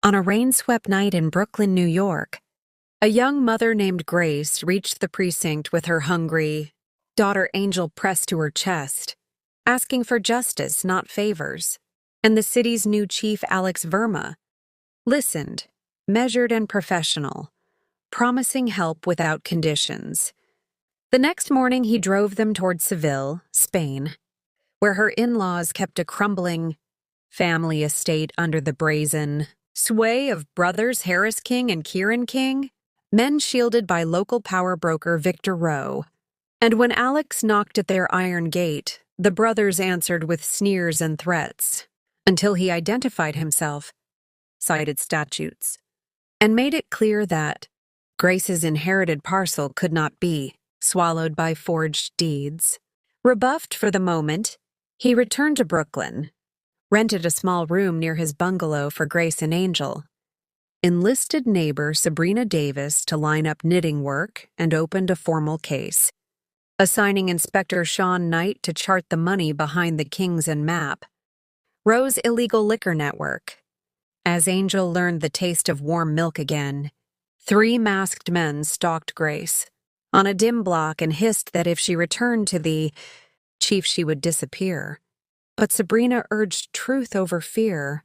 On a rain-swept night in Brooklyn, New York, a young mother named Grace reached the precinct with her hungry daughter Angel pressed to her chest, asking for justice, not favors. And the city's new Chief Alex Verma listened, measured and professional, promising help without conditions. The next morning he drove them toward Seville, Spain, where her in-laws kept a crumbling family estate under the brazen sway of brothers Harris King and Kieran King, men shielded by local power broker Victor Rowe. And when Alex knocked at their iron gate, the brothers answered with sneers and threats, until he identified himself, cited statutes, and made it clear that Grace's inherited parcel could not be swallowed by forged deeds. Rebuffed for the moment, he returned to Brooklyn, rented a small room near his bungalow for Grace and Angel, enlisted neighbor Sabrina Davis to line up knitting work, and opened a formal case, assigning Inspector Sean Knight to chart the money behind the Kings and map Rowe's illegal liquor network. As Angel learned the taste of warm milk again, 3 masked men stalked Grace on a dim block and hissed that if she returned to the chief she would disappear. But Sabrina urged truth over fear,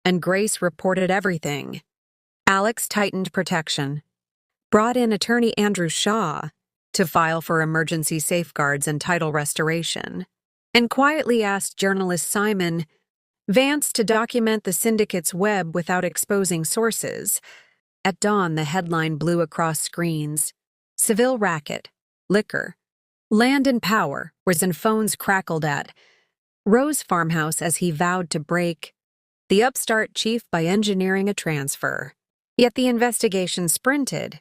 and Grace reported everything. Alex tightened protection, brought in attorney Andrew Shaw to file for emergency safeguards and title restoration, and quietly asked journalist Simon Vance to document the syndicate's web without exposing sources. At dawn, the headline blew across screens: Seville racket, liquor, land and power, whereas phones crackled at Rowe's farmhouse as he vowed to break the upstart chief by engineering a transfer. Yet the investigation sprinted.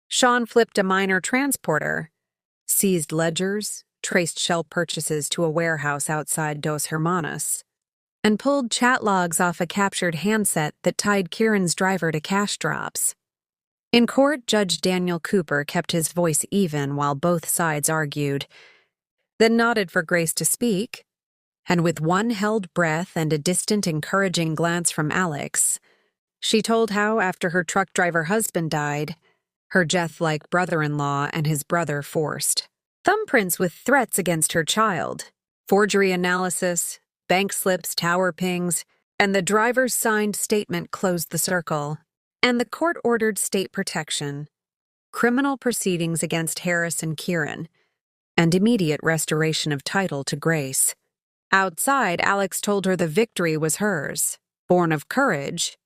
Sean flipped a minor transporter, seized ledgers, traced shell purchases to a warehouse outside Dos Hermanos, and pulled chat logs off a captured handset that tied Kieran's driver to cash drops. In court, Judge Daniel Cooper kept his voice even while both sides argued, then nodded for Grace to speak, and with one held breath and a distant, encouraging glance from Alex, she told how, after her truck driver husband died, her death-like brother-in-law and his brother forced thumbprints with threats against her child, forgery analysis, bank slips, tower pings, and the driver's signed statement closed the circle. And the court ordered state protection, criminal proceedings against Harris and Kieran, and immediate restoration of title to Grace. Outside, Alex told her the victory was hers, born of courage,